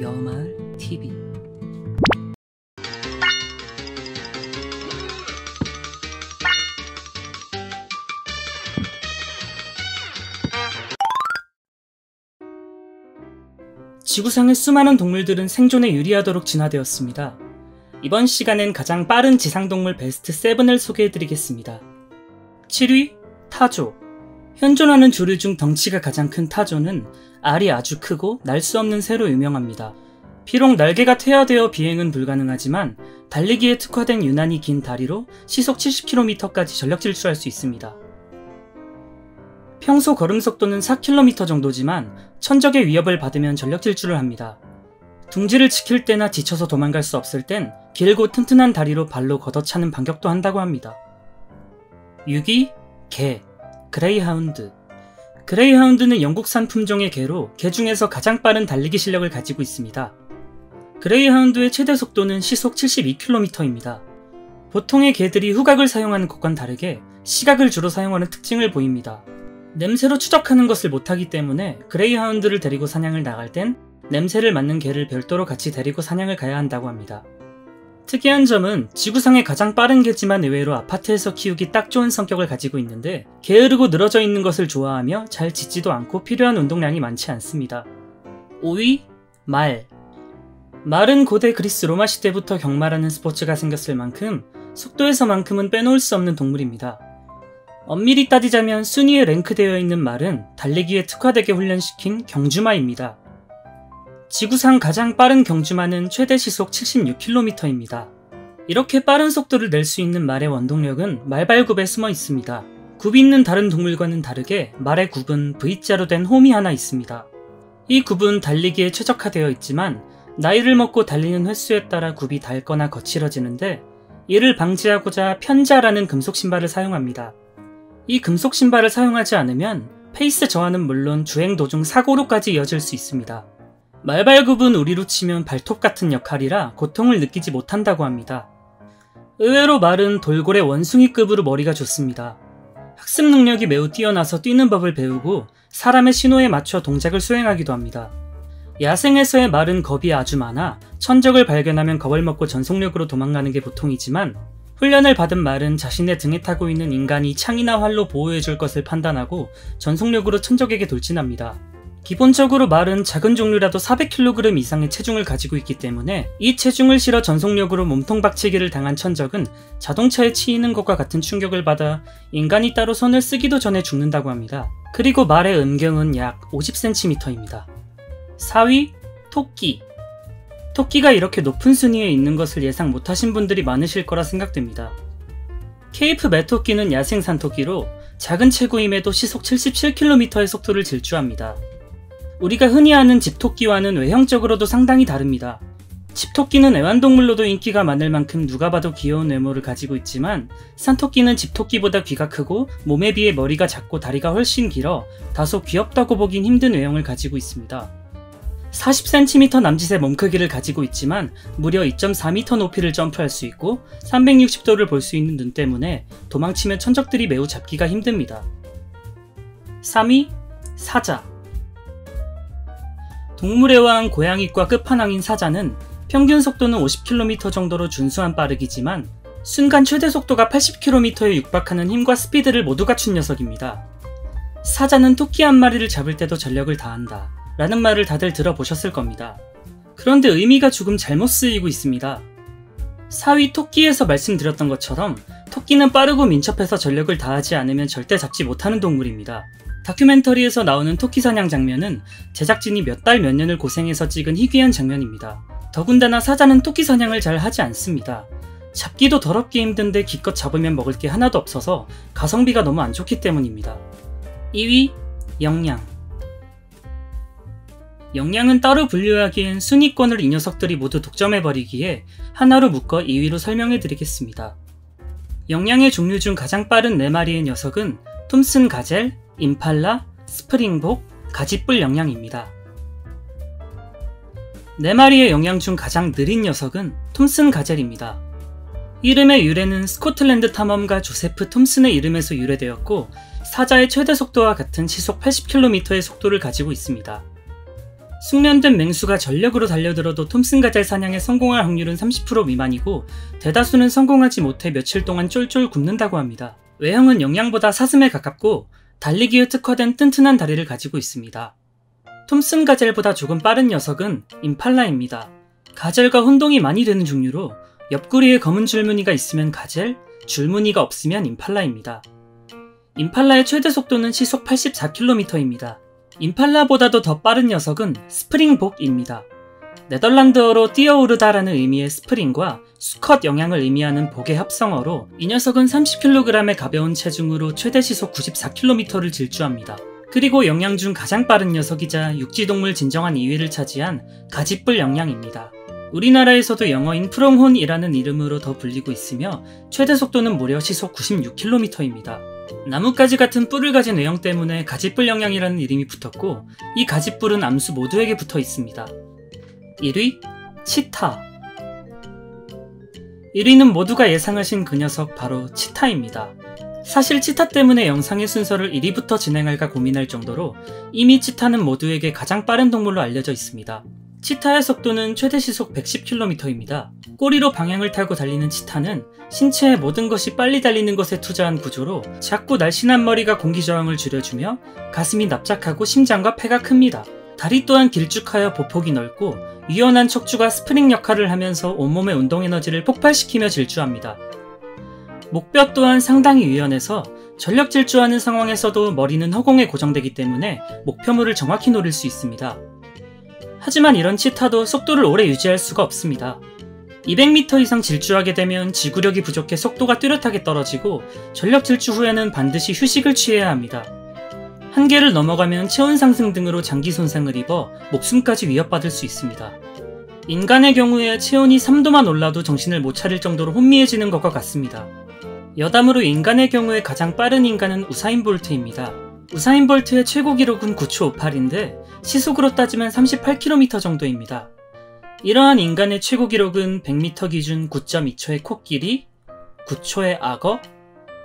여마을 TV. 지구상의 수많은 동물들은 생존에 유리하도록 진화되었습니다. 이번 시간엔 가장 빠른 지상동물 베스트 7을 소개해드리겠습니다. 7위 타조. 현존하는 조류 중 덩치가 가장 큰 타조는 알이 아주 크고 날 수 없는 새로 유명합니다. 비록 날개가 퇴화되어 비행은 불가능하지만 달리기에 특화된 유난히 긴 다리로 시속 70km까지 전력 질주할 수 있습니다. 평소 걸음 속도는 4km 정도지만 천적의 위협을 받으면 전력 질주를 합니다. 둥지를 지킬 때나 지쳐서 도망갈 수 없을 땐 길고 튼튼한 다리로 발로 걷어차는 반격도 한다고 합니다. 6위 개, 그레이하운드. 그레이하운드는 영국산 품종의 개로 개 중에서 가장 빠른 달리기 실력을 가지고 있습니다. 그레이하운드의 최대 속도는 시속 72km입니다. 보통의 개들이 후각을 사용하는 것과는 다르게 시각을 주로 사용하는 특징을 보입니다. 냄새로 추적하는 것을 못하기 때문에 그레이하운드를 데리고 사냥을 나갈 땐 냄새를 맡는 개를 별도로 같이 데리고 사냥을 가야 한다고 합니다. 특이한 점은 지구상의 가장 빠른 개지만 의외로 아파트에서 키우기 딱 좋은 성격을 가지고 있는데 게으르고 늘어져 있는 것을 좋아하며 잘 짖지도 않고 필요한 운동량이 많지 않습니다. 5위 말. 말은 고대 그리스 로마 시대부터 경마라는 스포츠가 생겼을 만큼 속도에서만큼은 빼놓을 수 없는 동물입니다. 엄밀히 따지자면 순위에 랭크되어 있는 말은 달리기에 특화되게 훈련시킨 경주마입니다. 지구상 가장 빠른 경주마는 최대 시속 76km입니다. 이렇게 빠른 속도를 낼 수 있는 말의 원동력은 말발굽에 숨어 있습니다. 굽이 있는 다른 동물과는 다르게 말의 굽은 V자로 된 홈이 하나 있습니다. 이 굽은 달리기에 최적화되어 있지만 나이를 먹고 달리는 횟수에 따라 굽이 닳거나 거칠어지는데 이를 방지하고자 편자라는 금속 신발을 사용합니다. 이 금속 신발을 사용하지 않으면 페이스 저하는 물론 주행 도중 사고로까지 이어질 수 있습니다. 말발굽은 우리로 치면 발톱 같은 역할이라 고통을 느끼지 못한다고 합니다. 의외로 말은 돌고래 원숭이급으로 머리가 좋습니다. 학습 능력이 매우 뛰어나서 뛰는 법을 배우고 사람의 신호에 맞춰 동작을 수행하기도 합니다. 야생에서의 말은 겁이 아주 많아 천적을 발견하면 겁을 먹고 전속력으로 도망가는 게 보통이지만 훈련을 받은 말은 자신의 등에 타고 있는 인간이 창이나 활로 보호해줄 것을 판단하고 전속력으로 천적에게 돌진합니다. 기본적으로 말은 작은 종류라도 400kg 이상의 체중을 가지고 있기 때문에 이 체중을 실어 전속력으로 몸통 박치기를 당한 천적은 자동차에 치이는 것과 같은 충격을 받아 인간이 따로 손을 쓰기도 전에 죽는다고 합니다. 그리고 말의 음경은 약 50cm입니다. 4위 토끼. 토끼가 이렇게 높은 순위에 있는 것을 예상 못하신 분들이 많으실 거라 생각됩니다. 케이프 메토끼는 야생산 토끼로 작은 체구임에도 시속 77km의 속도를 질주합니다. 우리가 흔히 아는 집토끼와는 외형적으로도 상당히 다릅니다. 집토끼는 애완동물로도 인기가 많을 만큼 누가 봐도 귀여운 외모를 가지고 있지만 산토끼는 집토끼보다 귀가 크고 몸에 비해 머리가 작고 다리가 훨씬 길어 다소 귀엽다고 보긴 힘든 외형을 가지고 있습니다. 40cm 남짓의 몸 크기를 가지고 있지만 무려 2.4m 높이를 점프할 수 있고 360도를 볼 수 있는 눈 때문에 도망치면 천적들이 매우 잡기가 힘듭니다. 3위 사자. 동물의 왕 고양이과 끝판왕인 사자는 평균 속도는 50km 정도로 준수한 빠르기지만 순간 최대 속도가 80km에 육박하는 힘과 스피드를 모두 갖춘 녀석입니다. 사자는 토끼 한 마리를 잡을 때도 전력을 다한다 라는 말을 다들 들어보셨을 겁니다. 그런데 의미가 조금 잘못 쓰이고 있습니다. 4위 토끼에서 말씀드렸던 것처럼 토끼는 빠르고 민첩해서 전력을 다하지 않으면 절대 잡지 못하는 동물입니다. 다큐멘터리에서 나오는 토끼 사냥 장면은 제작진이 몇 달 몇 년을 고생해서 찍은 희귀한 장면입니다. 더군다나 사자는 토끼 사냥을 잘 하지 않습니다. 잡기도 더럽게 힘든데 기껏 잡으면 먹을 게 하나도 없어서 가성비가 너무 안 좋기 때문입니다. 2위 영양. 영양은 따로 분류하기엔 순위권을 이 녀석들이 모두 독점해버리기에 하나로 묶어 2위로 설명해드리겠습니다. 영양의 종류 중 가장 빠른 4마리의 녀석은 톰슨 가젤, 임팔라, 스프링복, 가지뿔 영양입니다. 4마리의 영양 중 가장 느린 녀석은 톰슨 가젤입니다. 이름의 유래는 스코틀랜드 탐험가 조세프 톰슨의 이름에서 유래되었고 사자의 최대 속도와 같은 시속 80km의 속도를 가지고 있습니다. 숙련된 맹수가 전력으로 달려들어도 톰슨 가젤 사냥에 성공할 확률은 30% 미만이고 대다수는 성공하지 못해 며칠 동안 쫄쫄 굶는다고 합니다. 외형은 영양보다 사슴에 가깝고 달리기에 특화된 튼튼한 다리를 가지고 있습니다. 톰슨 가젤보다 조금 빠른 녀석은 임팔라입니다. 가젤과 혼동이 많이 되는 종류로 옆구리에 검은 줄무늬가 있으면 가젤, 줄무늬가 없으면 임팔라입니다. 임팔라의 최대 속도는 시속 84km입니다. 임팔라보다도 더 빠른 녀석은 스프링복입니다. 네덜란드어로 뛰어오르다라는 의미의 스프링과 수컷 영향을 의미하는 복의 합성어로 이 녀석은 30kg의 가벼운 체중으로 최대 시속 94km를 질주합니다. 그리고 영양 중 가장 빠른 녀석이자 육지동물 진정한 2위를 차지한 가짓불 영양입니다. 우리나라에서도 영어인 프롱혼이라는 이름으로 더 불리고 있으며 최대 속도는 무려 시속 96km입니다. 나뭇가지 같은 뿔을 가진 외형 때문에 가짓불 영양이라는 이름이 붙었고 이 가짓불은 암수 모두에게 붙어 있습니다. 1위 치타. 1위는 모두가 예상하신 그 녀석 바로 치타입니다. 사실 치타 때문에 영상의 순서를 1위부터 진행할까 고민할 정도로 이미 치타는 모두에게 가장 빠른 동물로 알려져 있습니다. 치타의 속도는 최대 시속 110km입니다. 꼬리로 방향을 타고 달리는 치타는 신체의 모든 것이 빨리 달리는 것에 투자한 구조로 작고 날씬한 머리가 공기저항을 줄여주며 가슴이 납작하고 심장과 폐가 큽니다. 다리 또한 길쭉하여 보폭이 넓고 유연한 척추가 스프링 역할을 하면서 온몸의 운동 에너지를 폭발시키며 질주합니다. 목뼈 또한 상당히 유연해서 전력 질주하는 상황에서도 머리는 허공에 고정되기 때문에 목표물을 정확히 노릴 수 있습니다. 하지만 이런 치타도 속도를 오래 유지할 수가 없습니다. 200m 이상 질주하게 되면 지구력이 부족해 속도가 뚜렷하게 떨어지고 전력 질주 후에는 반드시 휴식을 취해야 합니다. 한계를 넘어가면 체온 상승 등으로 장기 손상을 입어 목숨까지 위협받을 수 있습니다. 인간의 경우에 체온이 3도만 올라도 정신을 못 차릴 정도로 혼미해지는 것과 같습니다. 여담으로 인간의 경우에 가장 빠른 인간은 우사인 볼트입니다. 우사인 볼트의 최고 기록은 9초 58인데 시속으로 따지면 38km 정도입니다. 이러한 인간의 최고 기록은 100m 기준 9.2초의 코끼리, 9초의 악어,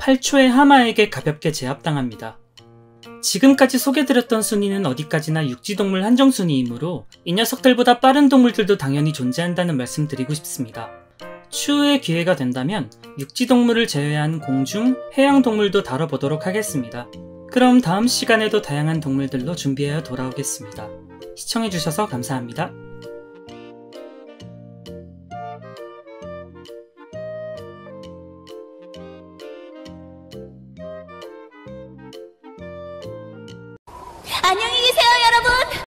8초의 하마에게 가볍게 제압당합니다. 지금까지 소개드렸던 순위는 어디까지나 육지동물 한정 순위이므로 이 녀석들보다 빠른 동물들도 당연히 존재한다는 말씀 드리고 싶습니다. 추후에 기회가 된다면 육지동물을 제외한 공중, 해양동물도 다뤄보도록 하겠습니다. 그럼 다음 시간에도 다양한 동물들로 준비하여 돌아오겠습니다. 시청해주셔서 감사합니다. 안녕히 계세요.